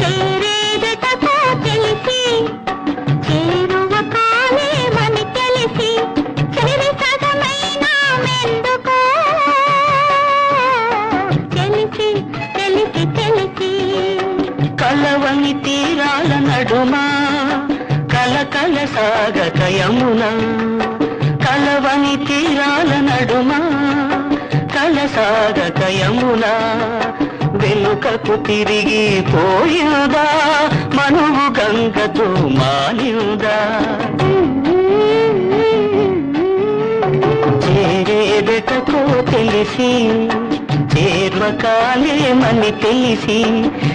చేరేదటకో తెలిసి చేరువ కాలేమని తెలిసి చెరి సగమైనా మెందుకో తెలిసి తెలిసి తెలిసి కలవని తీరాల నడుమా కలకల సాగక యమునా కలవని తీరాల నడుమా కలసాగక యమునా వెనుకకు తిరిగి పోయుదా మనువు గంగతో మానియుదా చేరేదటకో తెలిసి చేర్వకాలేమని తెలిసి